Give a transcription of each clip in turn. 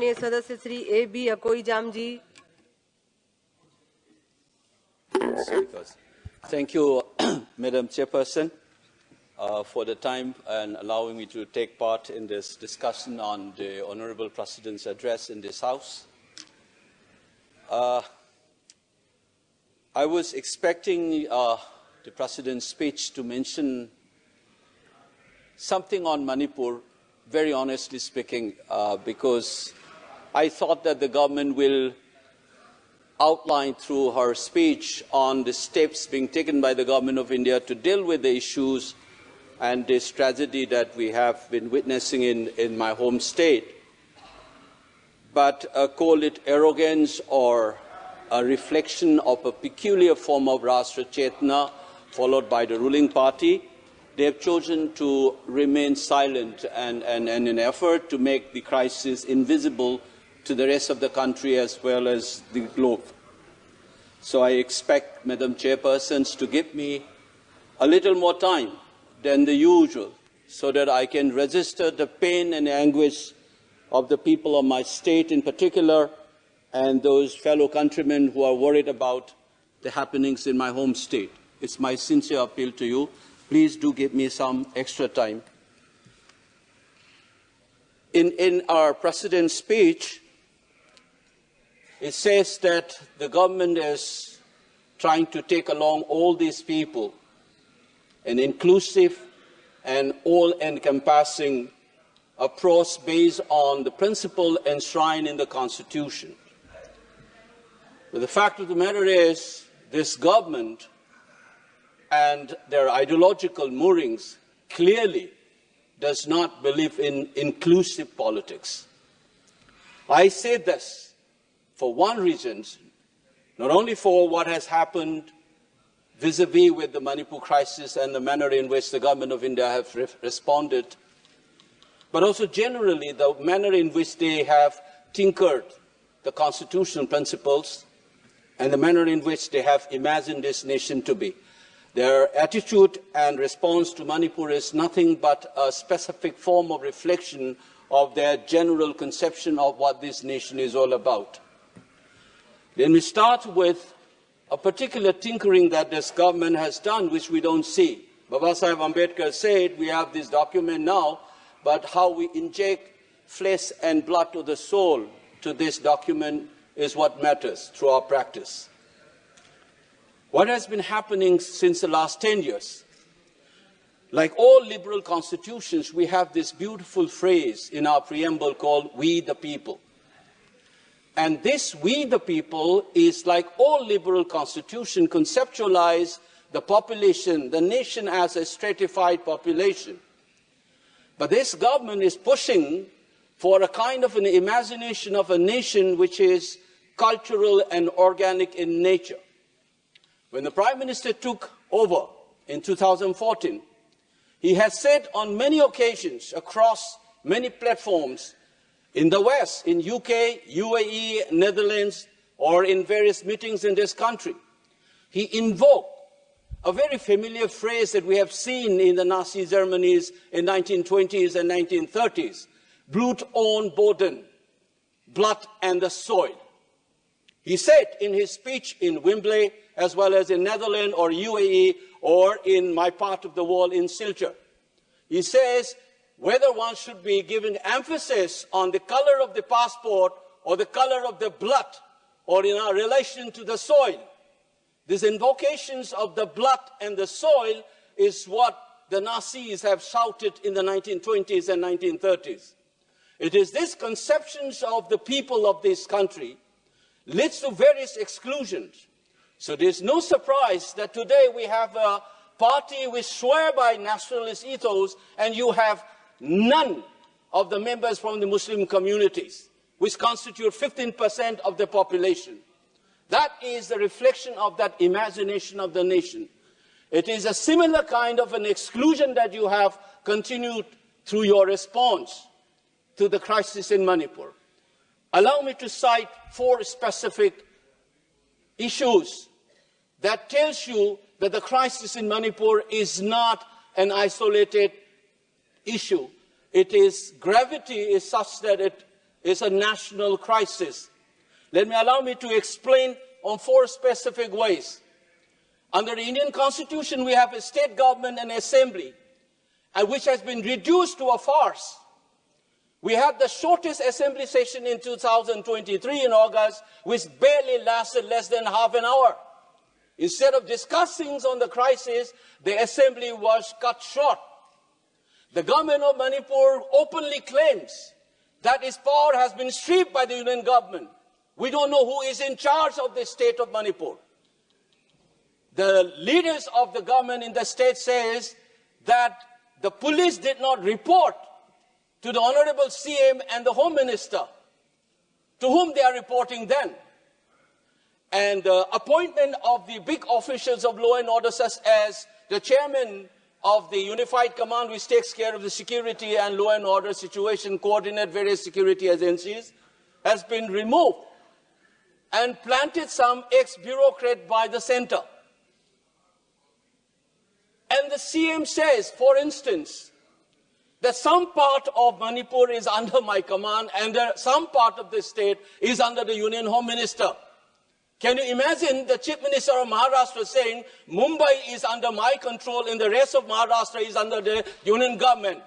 सदस्य Shri A.B. Akoijam ji. Thank you, Madam Chairperson, for the time and allowing me to take part in this discussion on the Honourable President's address in this House. I was expecting the President's speech to mention something on Manipur, very honestly speaking, because I thought that the government will outline through her speech on the steps being taken by the Government of India to deal with the issues and this tragedy that we have been witnessing in my home state. But call it arrogance or a reflection of a peculiar form of Rashtra Chetna followed by the ruling party, they have chosen to remain silent and in an effort to make the crisis invisible to the rest of the country as well as the globe. So I expect Madam Chairpersons to give me a little more time than the usual so that I can register the pain and anguish of the people of my state in particular and those fellow countrymen who are worried about the happenings in my home state. It's my sincere appeal to you. Please do give me some extra time. In our President's speech, it says that the government is trying to take along all these people, an inclusive and all-encompassing approach based on the principle enshrined in the Constitution. But the fact of the matter is, this government and their ideological moorings clearly does not believe in inclusive politics. I say this for one reason, not only for what has happened vis-à-vis with the Manipur crisis and the manner in which the Government of India have responded, but also generally the manner in which they have tinkered the constitutional principles and the manner in which they have imagined this nation to be. Their attitude and response to Manipur is nothing but a specific form of reflection of their general conception of what this nation is all about. Let me start with a particular tinkering that this government has done, which we don't see. Babasaheb Ambedkar said, we have this document now, but how we inject flesh and blood to the soul to this document is what matters through our practice. What has been happening since the last 10 years? Like all liberal constitutions, we have this beautiful phrase in our preamble called "we the people." And this "we the people" is, like all liberal constitutions, conceptualize the population, the nation as a stratified population. But this government is pushing for a kind of an imagination of a nation which is cultural and organic in nature. When the Prime Minister took over in 2014, he has said on many occasions across many platforms in the West, in UK, UAE, Netherlands, or in various meetings in this country, he invoked a very familiar phrase that we have seen in the Nazi Germany's in 1920s and 1930s, Blut und Boden, blood and the soil. He said in his speech in Wembley, as well as in Netherlands or UAE, or in my part of the world in Silchar, he says, whether one should be given emphasis on the color of the passport or the color of the blood or in our relation to the soil. These invocations of the blood and the soil is what the Nazis have shouted in the 1920s and 1930s. It is these conceptions of the people of this country leads to various exclusions. So there's no surprise that today we have a party which swear by nationalist ethos and you have none of the members from the Muslim communities, which constitute 15% of the population. That is the reflection of that imagination of the nation. It is a similar kind of an exclusion that you have continued through your response to the crisis in Manipur. Allow me to cite 4 specific issues that tells you that the crisis in Manipur is not an isolated issue. Its gravity is such that it is a national crisis. Allow me to explain on 4 specific ways. Under the Indian Constitution, we have a state government and assembly, which has been reduced to a farce. We had the shortest assembly session in 2023 in August, which barely lasted less than half an hour. Instead of discussing on the crisis, the assembly was cut short. The government of Manipur openly claims that its power has been stripped by the union government. We don't know who is in charge of the state of Manipur. The leaders of the government in the state says that the police did not report to the Honorable CM and the Home Minister, to whom they are reporting then. And the appointment of the big officials of law and order, such as the chairman of the Unified Command, which takes care of the security and law and order situation, coordinate various security agencies, has been removed and planted some ex-bureaucrat by the center. And the CM says, for instance, that some part of Manipur is under my command and some part of the state is under the Union Home Minister. Can you imagine the Chief Minister of Maharashtra saying, Mumbai is under my control and the rest of Maharashtra is under the Union government?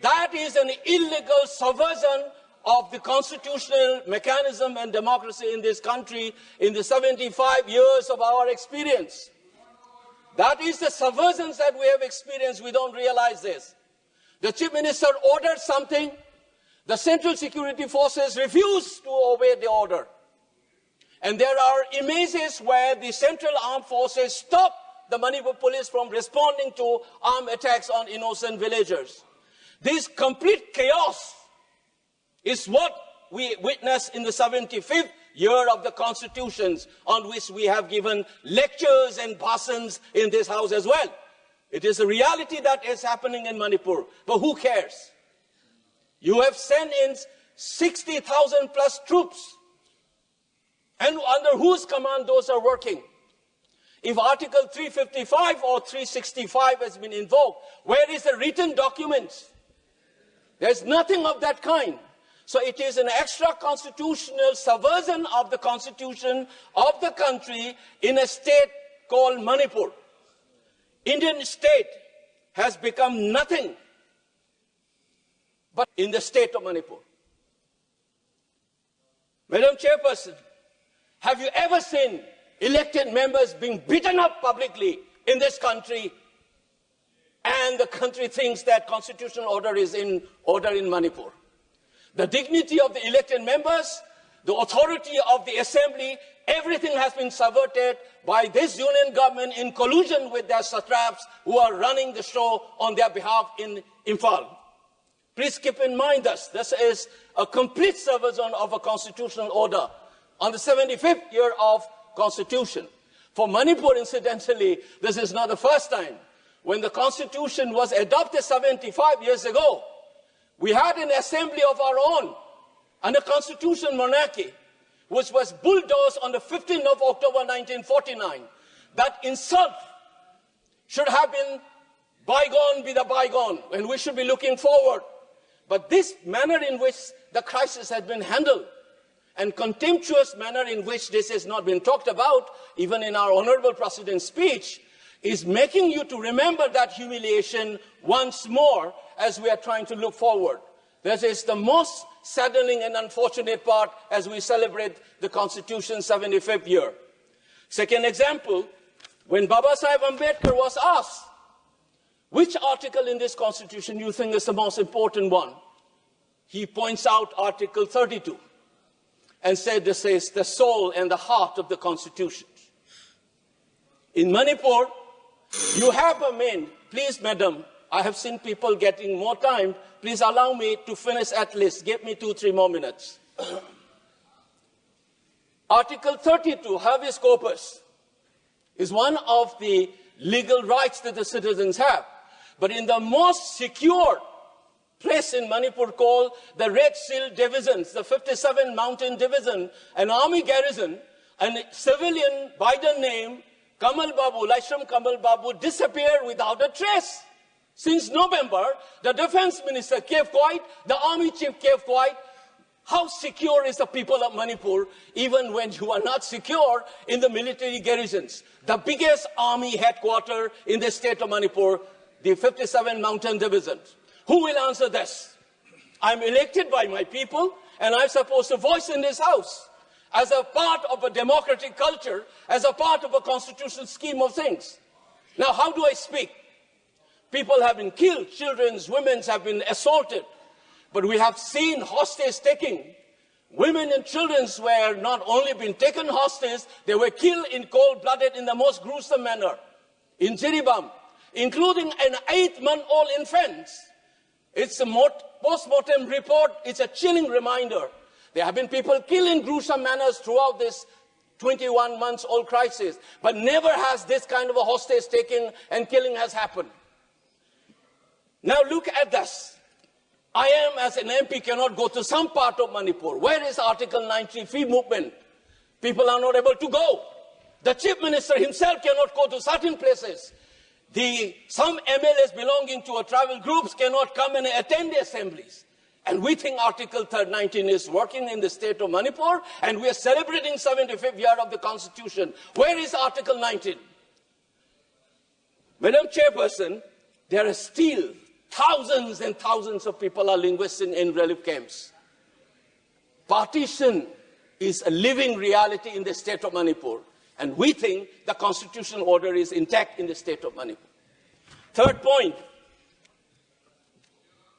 That is an illegal subversion of the constitutional mechanism and democracy in this country in the 75 years of our experience. That is the subversions that we have experienced. We don't realize this. The Chief Minister ordered something. The Central Security Forces refused to obey the order. And there are images where the Central Armed Forces stopped the Manipur police from responding to armed attacks on innocent villagers. This complete chaos is what we witnessed in the 75th year of the constitutions, on which we have given lectures and bhashans in this house as well. It is a reality that is happening in Manipur, but who cares? You have sent in 60,000 plus troops, and under whose command those are working? If Article 355 or 365 has been invoked, where is the written document? There's nothing of that kind. So it is an extra-constitutional subversion of the constitution of the country in a state called Manipur. Indian state has become nothing but in the state of Manipur. Madam Chairperson, have you ever seen elected members being beaten up publicly in this country, and the country thinks that constitutional order is in order in Manipur? The dignity of the elected members, the authority of the assembly, everything has been subverted by this union government in collusion with their satraps who are running the show on their behalf in Imphal. Please keep in mind this is a complete subversion of a constitutional order on the 75th year of constitution. For Manipur, incidentally, this is not the first time. When the constitution was adopted 75 years ago, we had an assembly of our own and a constitutional monarchy, which was bulldozed on the 15th of October 1949. That insult should have been bygone be the bygone, and we should be looking forward. But this manner in which the crisis has been handled, and contemptuous manner in which this has not been talked about, even in our Honorable President's speech, is making you to remember that humiliation once more as we are trying to look forward. That is the most saddening and unfortunate part as we celebrate the Constitution's 75th year. Second example, when Baba Sahib Ambedkar was asked, which article in this Constitution you think is the most important one? He points out Article 32 and said this is the soul and the heart of the Constitution. In Manipur, you have a main, please madam, I have seen people getting more time. Please allow me to finish at least. Give me 2-3 more minutes. Article 32, habeas corpus, is one of the legal rights that the citizens have. But in the most secure place in Manipur called the Red Seal Divisions, the 57 Mountain Division, an army garrison, and a civilian by the name Kamal Babu, Laishram Kamal Babu, disappeared without a trace. Since November, the defense minister kept quiet, the army chief kept quiet. How secure is the people of Manipur, even when you are not secure in the military garrisons? The biggest army headquarters in the state of Manipur, the 57 Mountain Division. Who will answer this? I'm elected by my people, and I'm supposed to voice in this house as a part of a democratic culture, as a part of a constitutional scheme of things. Now, how do I speak? People have been killed, children, women have been assaulted. But we have seen hostage taking. Women and children were not only being taken hostage, they were killed in cold-blooded in the most gruesome manner. In Jiribam, including an 8-month-old infant. It's a post-mortem report. It's a chilling reminder. There have been people killed in gruesome manners throughout this 21-month-old crisis. But never has this kind of a hostage taking and killing has happened. Now look at this. I am, as an MP, cannot go to some part of Manipur. Where is Article 90 free movement? People are not able to go. The Chief Minister himself cannot go to certain places. Some MLAs belonging to a tribal groups cannot come and attend the assemblies. And we think Article 19 is working in the state of Manipur, and we are celebrating 75th year of the Constitution. Where is Article 19? Madam Chairperson, there are still thousands and thousands of people are linguists in relief camps. Partition is a living reality in the state of Manipur, and we think the constitutional order is intact in the state of Manipur. Third point,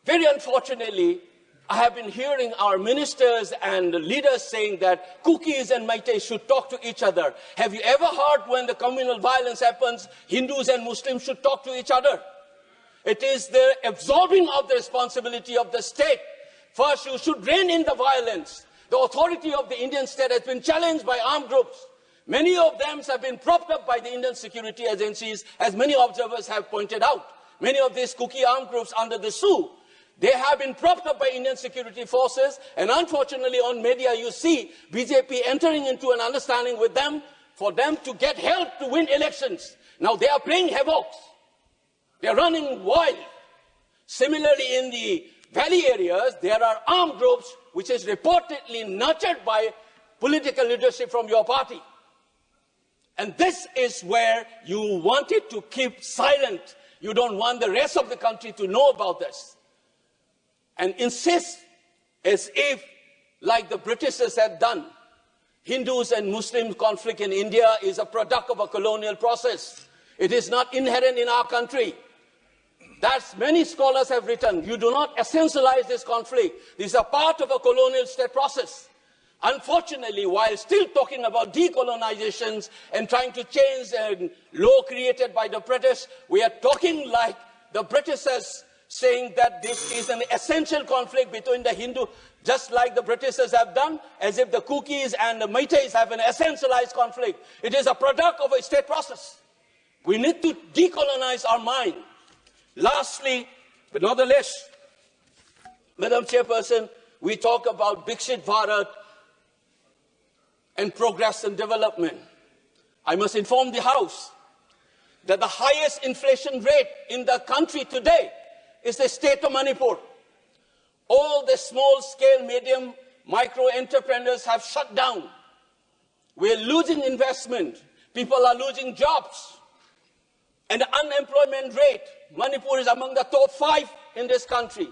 very unfortunately, I have been hearing our ministers and leaders saying that Kukis and Meiteis should talk to each other. Have you ever heard when the communal violence happens, Hindus and Muslims should talk to each other? It is the absorbing of the responsibility of the state. First, you should rein in the violence. The authority of the Indian state has been challenged by armed groups. Many of them have been propped up by the Indian security agencies, as many observers have pointed out. Many of these Kuki armed groups under the SU, they have been propped up by Indian security forces, and unfortunately on media you see BJP entering into an understanding with them for them to get help to win elections. Now they are playing havoc. They are running wild. Similarly, in the valley areas, there are armed groups which is reportedly nurtured by political leadership from your party. And this is where you wanted to keep silent. You don't want the rest of the country to know about this. And insist as if, like the Britishers have done, Hindus and Muslim conflict in India is a product of a colonial process. It is not inherent in our country. That's many scholars have written. You do not essentialize this conflict. This is a part of a colonial state process. Unfortunately, while still talking about decolonizations and trying to change the law created by the British, we are talking like the Britishers, saying that this is an essential conflict between the Hindu, just like the Britishers have done, as if the Kukis and the Meiteis have an essentialized conflict. It is a product of a state process. We need to decolonize our mind. Lastly, but not the least, Madam Chairperson, we talk about Viksit Bharat and progress and development. I must inform the House that the highest inflation rate in the country today is the state of Manipur. All the small-scale, medium, micro entrepreneurs have shut down. We're losing investment. People are losing jobs. And the unemployment rate, Manipur is among the top 5 in this country.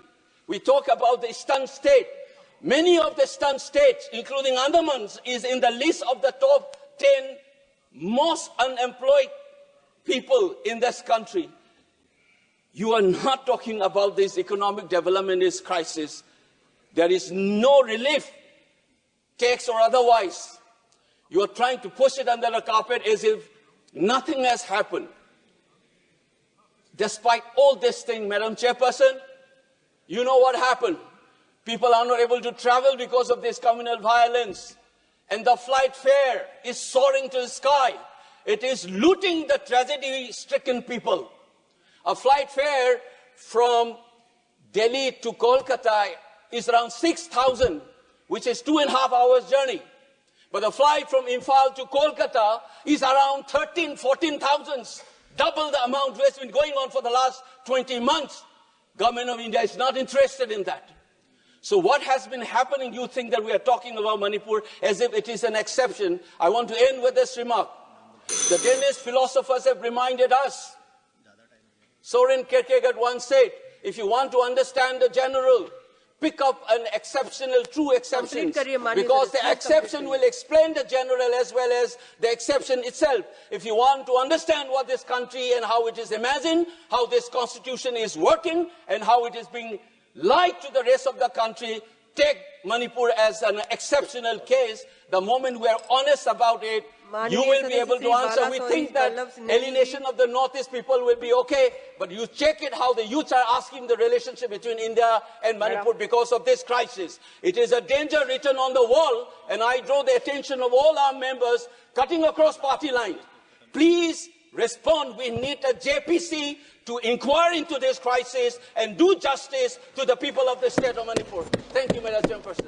We talk about the eastern state. Many of the eastern states, including Andaman, is in the list of the top 10 most unemployed people in this country. You are not talking about this economic development, this crisis. There is no relief, tax or otherwise. You are trying to push it under the carpet as if nothing has happened. Despite all this thing, Madam Chairperson, you know what happened. People are not able to travel because of this communal violence. And the flight fare is soaring to the sky. It is looting the tragedy-stricken people. A flight fare from Delhi to Kolkata is around 6,000, which is 2.5 hours journey. But the flight from Imphal to Kolkata is around 14,000, double the amount which has been going on for the last 20 months. Government of India is not interested in that. So what has been happening, you think that we are talking about Manipur as if it is an exception. I want to end with this remark. The Danish philosophers have reminded us. Soaring once said, if you want to understand the general, pick up an exceptional, true exception, because the exception will explain the general as well as the exception itself. If you want to understand what this country and how it is imagined, how this constitution is working, and how it is being lied to the rest of the country, take Manipur as an exceptional case. The moment we are honest about it, you will be able to answer. We think that alienation of the Northeast people will be okay, but you check it how the youths are asking the relationship between India and Manipur because of this crisis. It is a danger written on the wall, and I draw the attention of all our members cutting across party lines. Please respond. We need a JPC to inquire into this crisis and do justice to the people of the state of Manipur. Thank you, Madam Chairperson.